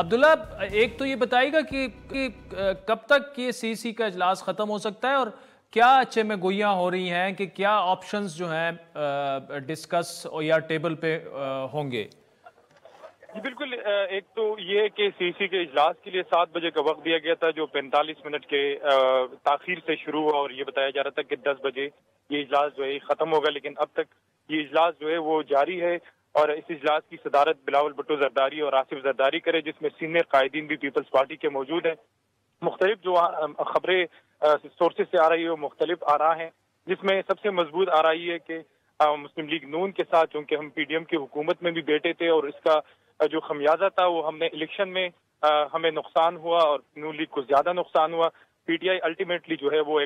عبداللہ، ایک تو یہ بتائیے گا کہ کب تک یہ سی سی کا اجلاس ختم ہو سکتا ہے، اور کیا اچھے میں گوئیاں ہو رہی ہیں کہ کیا آپشنز جو ہیں ڈسکس یا ٹیبل پہ ہوں گے؟ جی بالکل، ایک تو یہ ہے کہ سی سی کے اجلاس کے لیے 7 بجے کا وقت دیا گیا تھا، جو 45 منٹ کے تاخیر سے شروع ہوا، اور یہ بتایا جا رہا تھا کہ 10 بجے یہ اجلاس جو ہے ختم ہوگا، لیکن اب تک یہ اجلاس جو ہے وہ جاری ہے، اور اس اجلاس کی صدارت بلاول بھٹو زرداری اور آصف زرداری کرے، جس میں سینئر قائدین بھی پیپلز پارٹی کے موجود ہیں۔ مختلف جو خبریں سورسز سے آ رہی ہے وہ مختلف آراء ہیں، جس میں سب سے مضبوط آراء یہ ہے کہ مسلم لیگ نون کے ساتھ، چونکہ ہم پی ڈی ایم کی حکومت میں بھی بیٹھے تھے اور اس کا جو خمیازہ تھا وہ ہم نے الیکشن میں ہمیں نقصان ہوا اور نون لیگ کو زیادہ نقصان ہوا۔ پی ٹی آئی الٹیمیٹلی جو ہے وہ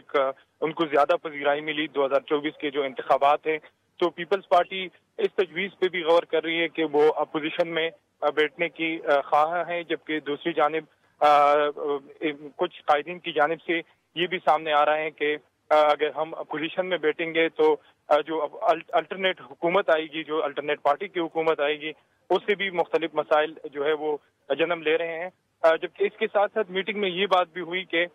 ان کو زیادہ پذیرائی ملی 2024 کے جو انتخابات ہیں، تو پیپلز پارٹی اس تجویز پہ بھی غور کر رہی ہے کہ وہ اپوزیشن میں بیٹھنے کی خواہاں ہیں، جبکہ دوسری جانب کچھ قائدین کی جانب سے یہ بھی سامنے آ رہا ہے کہ اگر ہم اپوزیشن میں بیٹھیں گے تو جو الٹرنیٹ حکومت آئے گی، جو الٹرنیٹ پارٹی کی حکومت آئے گی، اس سے بھی مختلف مسائل جو ہے وہ جنم لے رہے ہیں۔ جبکہ اس کے ساتھ ساتھ میٹنگ میں یہ بات بھی ہوئی کہ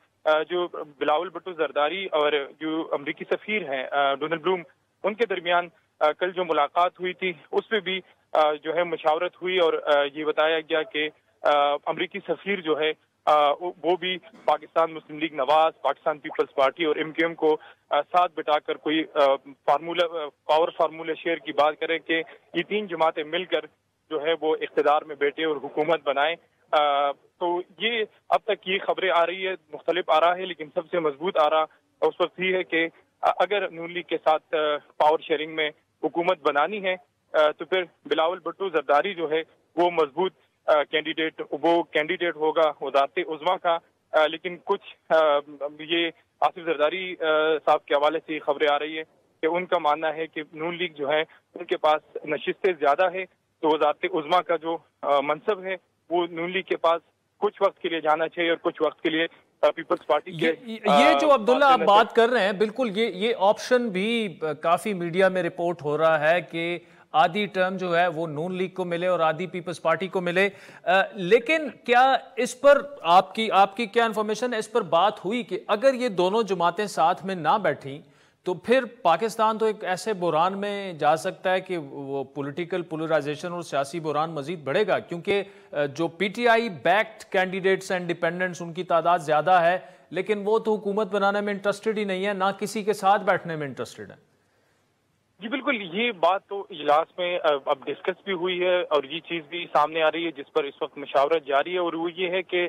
جو بلاول بھٹو زرداری اور جو امریکی سفیر ہیں ڈونلڈ بلوم، ان کے درمیان کل جو ملاقات ہوئی تھی اس میں بھی جو ہے مشاورت ہوئی، اور یہ بتایا گیا کہ امریکی سفیر جو ہے وہ بھی پاکستان مسلم لیگ نواز، پاکستان پیپلز پارٹی اور ایم کیو ایم کو ساتھ بٹا کر کوئی پاور فارمولہ شیئر کی بات کرے کہ یہ تین جماعتیں مل کر جو ہے وہ اقتدار میں بیٹھے اور حکومت بنائیں۔ تو یہ اب تک یہ خبریں آ رہی ہے، مختلف آراء ہے، لیکن سب سے مضبوط آراء اس وقت یہ ہے کہ اگر نون لیگ کے ساتھ پاور شیئرنگ میں حکومت بنانی ہے تو پھر بلاول بھٹو زرداری جو ہے وہ مضبوط کینڈیڈیٹ ہوگا وزارت عظمیٰ کا۔ لیکن کچھ یہ آصف زرداری صاحب کے حوالے سے خبریں آ رہی ہے کہ ان کا ماننا ہے کہ نون لیگ جو ہے ان کے پاس نشستیں زیادہ ہے، تو وزارت عظمیٰ کا جو منصب ہے وہ نون لیگ کے پاس کچھ وقت کے لیے جانا چاہیے اور کچھ وقت کے لیے پیپلز پارٹی کے یہ جو عبداللہ آپ بات کر رہے ہیں، بالکل یہ آپشن بھی کافی میڈیا میں رپورٹ ہو رہا ہے کہ آدھی ٹرم جو ہے وہ نون لیگ کو ملے اور آدھی پیپلز پارٹی کو ملے، لیکن کیا اس پر آپ کی کیا انفارمیشن ہے، اس پر بات ہوئی کہ اگر یہ دونوں جماعتیں ساتھ میں نہ بیٹھیں تو پھر پاکستان تو ایک ایسے بحران میں جا سکتا ہے کہ وہ پولیٹیکل پولرائزیشن اور سیاسی بحران مزید بڑھے گا، کیونکہ جو P T I backed candidates and dependents ان کی تعداد زیادہ ہے، لیکن وہ تو حکومت بنانے میں انٹرسٹڈ ہی نہیں ہے، نہ کسی کے ساتھ بیٹھنے میں انٹرسٹڈ ہے۔ جی بالکل، یہ بات تو اجلاس میں اب ڈسکس بھی ہوئی ہے اور یہ چیز بھی سامنے آ رہی ہے جس پر اس وقت مشاورت جاری ہے، اور وہ یہ ہے کہ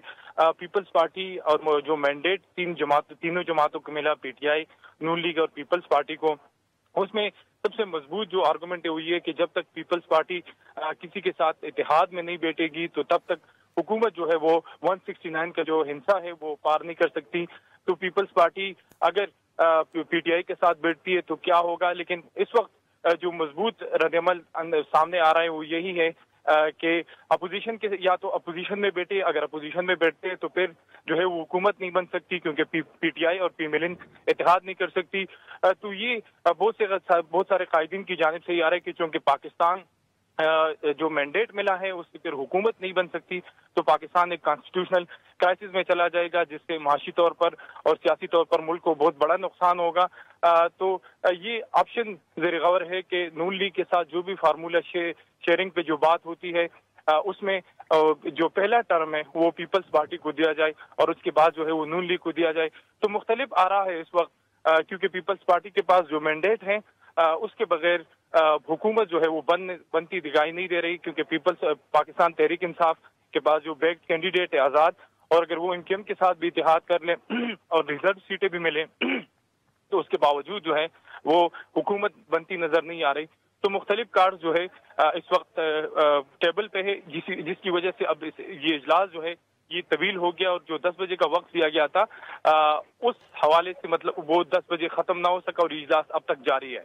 پیپلز پارٹی اور جو مینڈیٹ تینوں جماعتوں کو ملا، P T I, Noon league اور پیپلز پارٹی کو، اس میں سب سے مضبوط جو آرگومنٹ ہے وہ یہ ہے کہ جب تک پیپلز پارٹی کسی کے ساتھ اتحاد میں نہیں بیٹھے گی تو تب تک حکومت جو ہے وہ 169 کا جو ہنسا ہے وہ پار نہیں کر سکتی۔ تو پیپلز پارٹی اگر پی ٹی آئی کے ساتھ بیٹھتی ہے تو کیا ہوگا، لیکن اس وقت جو مضبوط رد عمل سامنے آ رہا ہے وہ یہی ہے کہ اپوزیشن کے یا تو اپوزیشن میں بیٹھے، اگر اپوزیشن میں بیٹھتے تو پھر جو ہے وہ حکومت نہیں بن سکتی، کیونکہ پی ٹی آئی اور پی ملن اتحاد نہیں کر سکتی۔ تو یہ بہت سارے قائدین کی جانب سے یہ آ رہا ہے کہ چونکہ پاکستان جو مینڈیٹ ملا ہے اس سے پھر حکومت نہیں بن سکتی، تو پاکستان ایک کانسٹیٹیوشنل کرائسس میں چلا جائے گا، جس سے معاشی طور پر اور سیاسی طور پر ملک کو بہت بڑا نقصان ہوگا۔ تو یہ آپشن زیر غور ہے کہ نون لیگ کے ساتھ جو بھی فارمولہ شیئرنگ پہ جو بات ہوتی ہے اس میں جو پہلا ٹرم ہے وہ پیپلز پارٹی کو دیا جائے اور اس کے بعد جو ہے وہ نون لیگ کو دیا جائے۔ تو مختلف آراء ہے اس وقت، کیونکہ پیپلز پارٹی کے پاس جو مینڈیٹ ہے اس کے بغیر حکومت جو ہے وہ بنتی دکھائی نہیں دے رہی، کیونکہ پاکستان تحریک انصاف کے پاس جو بیکڈ کینڈیڈیٹ ہے آزاد، اور اگر وہ انکم کے ساتھ بھی اتحاد کر لیں اور ریزرو سیٹیں بھی ملیں تو اس کے باوجود جو ہے وہ حکومت بنتی نظر نہیں آ رہی۔ تو مختلف کارڈ جو ہے اس وقت ٹیبل پہ ہے، جس کی وجہ سے اب یہ اجلاس جو ہے یہ طویل ہو گیا، اور جو 10 بجے کا وقت دیا گیا تھا اس حوالے سے مطلب وہ 10 بجے ختم نہ ہو سکا اور اجلاس اب تک جاری ہے۔